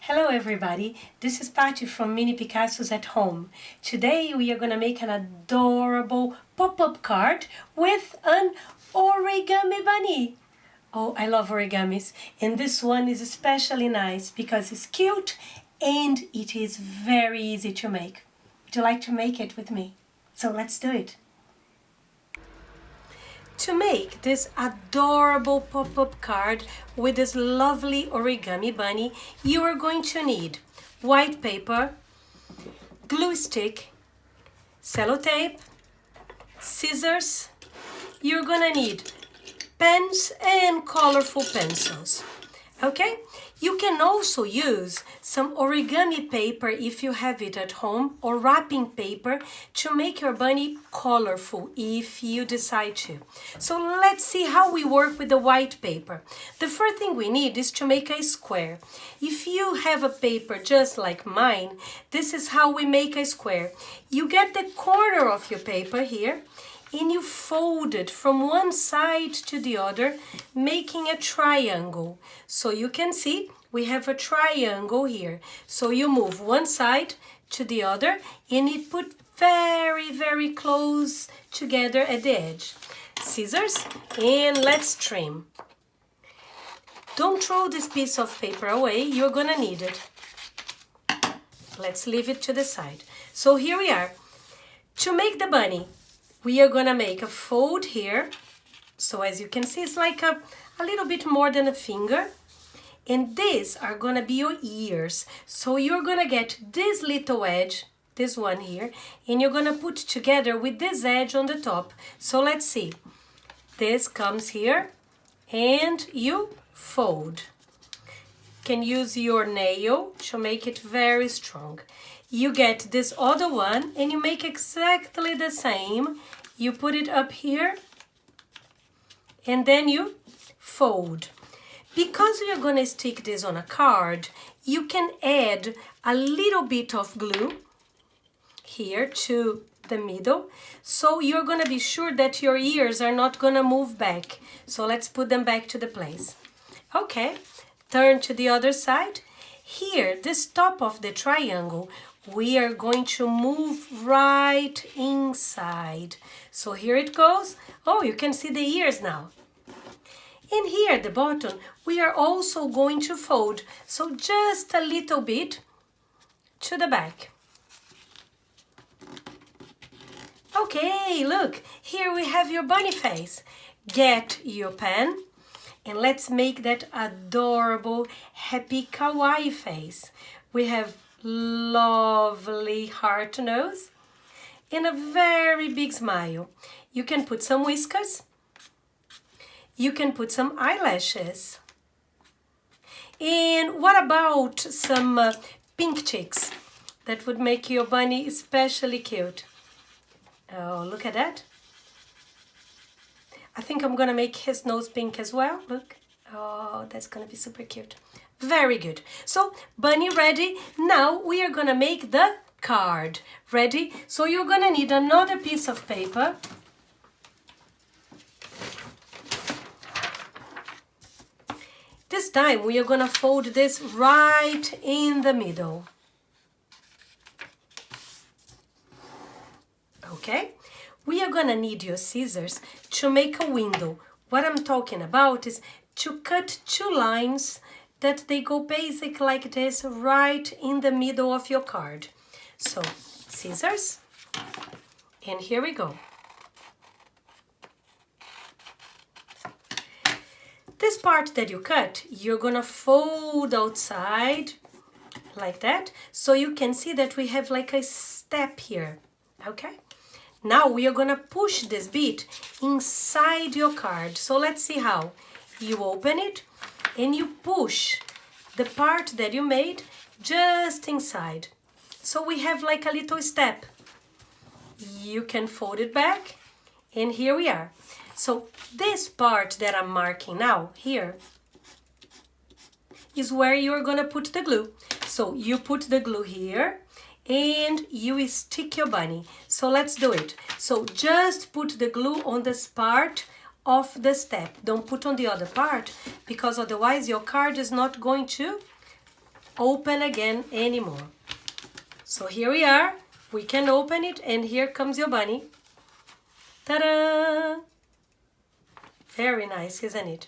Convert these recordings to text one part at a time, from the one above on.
Hello everybody, this is Patty from Mini Picassos at Home. Today we are going to make an adorable pop-up card with an origami bunny. Oh, I love origamis, and this one is especially nice because it's cute and it is very easy to make. Would you like to make it with me? So let's do it. To make this adorable pop-up card with this lovely origami bunny, you are going to need white paper, glue stick, sellotape, scissors. You're gonna need pens and colorful pencils. Okay? You can also use some origami paper if you have it at home, or wrapping paper to make your bunny colorful if you decide to. So let's see how we work with the white paper. The first thing we need is to make a square. If you have a paper just like mine, this is how we make a square. You get the corner of your paper here, and you fold it from one side to the other, making a triangle. So you can see we have a triangle here. So you move one side to the other and it put very close together at the edge. Scissors, and let's trim. Don't throw this piece of paper away, you're gonna need it. Let's leave it to the side. So here we are. To make the bunny, we are gonna make a fold here. So as you can see, it's like a little bit more than a finger. And these are gonna be your ears. So you're gonna get this little edge, this one here, and you're gonna put together with this edge on the top. So let's see. This comes here and you fold. You can use your nail to make it very strong. You get this other one and you make exactly the same. You put it up here and then you fold. Because you're going to stick this on a card, you can add a little bit of glue here to the middle. So you're going to be sure that your ears are not going to move back. So let's put them back to the place. Okay, turn to the other side. Here, this top of the triangle, we are going to move right inside. So here it goes. Oh, you can see the ears now. And here at the bottom, we are also going to fold. So just a little bit to the back. Okay, look, here we have your bunny face. Get your pen and let's make that adorable, happy, kawaii face. We have lovely heart nose and a very big smile. You can put some whiskers. You can put some eyelashes. And what about some pink cheeks? That would make your bunny especially cute. Oh, look at that. I think I'm gonna make his nose pink as well. Look. Oh, that's gonna be super cute. Very good. So, bunny ready. Now we are gonna make the card. Ready? So you're gonna need another piece of paper. This time we are gonna fold this right in the middle. Okay? We are gonna need your scissors to make a window. What I'm talking about is to cut two lines that they go basic like this right in the middle of your card. So, scissors, and here we go. This part that you cut, you're gonna fold outside like that, so you can see that we have like a step here, okay? Now we are gonna push this bit inside your card. So let's see how. You open it and you push the part that you made just inside. So we have like a little step. You can fold it back and here we are. So this part that I'm marking now here is where you're gonna put the glue. So you put the glue here and you stick your bunny. So let's do it. So just put the glue on this part of the step. Don't put on the other part because otherwise your card is not going to open again anymore. So here we are. We can open it, and here comes your bunny. Ta-da! Very nice, isn't it?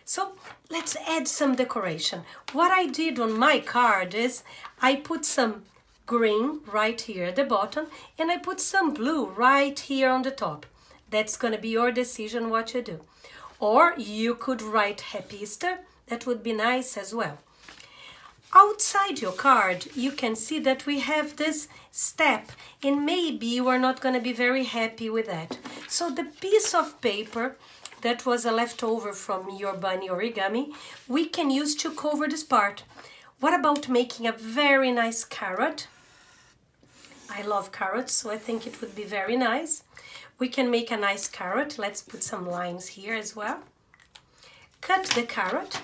So let's add some decoration. What I did on my card is I put some green right here at the bottom, and I put some blue right here on the top. That's going to be your decision what you do. Or you could write Happy Easter. That would be nice as well. Outside your card, you can see that we have this step, and maybe you are not going to be very happy with that. So the piece of paper that was a leftover from your bunny origami, we can use to cover this part. What about making a very nice carrot? I love carrots, so I think it would be very nice. We can make a nice carrot. Let's put some lines here as well. Cut the carrot.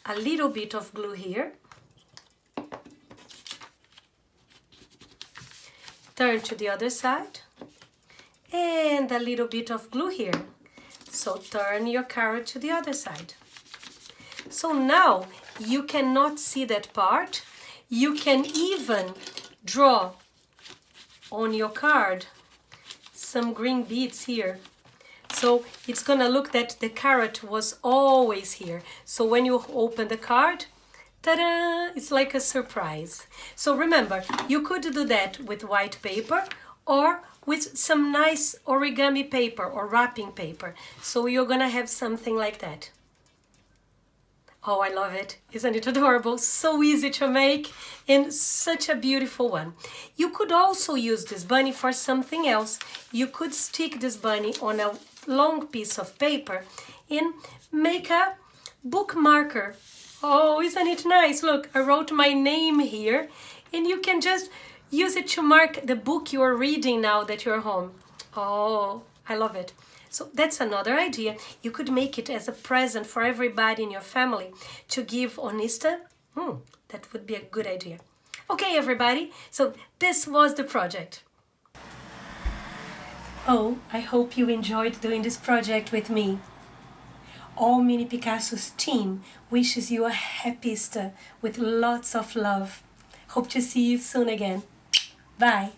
A little bit of glue here. Turn to the other side. And a little bit of glue here. So turn your carrot to the other side. So now you cannot see that part. You can even draw on your card some green beads here. So it's gonna look that the carrot was always here. So when you open the card, ta-da! It's like a surprise. So remember, you could do that with white paper or with some nice origami paper or wrapping paper. So you're gonna have something like that. Oh, I love it. Isn't it adorable? So easy to make and such a beautiful one. You could also use this bunny for something else. You could stick this bunny on a long piece of paper and make a bookmarker. Oh, isn't it nice? Look, I wrote my name here, and you can just use it to mark the book you are reading now that you're home. Oh, I love it. So that's another idea. You could make it as a present for everybody in your family to give on Easter. That would be a good idea. Okay, everybody, so this was the project. Oh, I hope you enjoyed doing this project with me. All Mini Picasso's team wishes you a happy Easter with lots of love. Hope to see you soon again. Bye.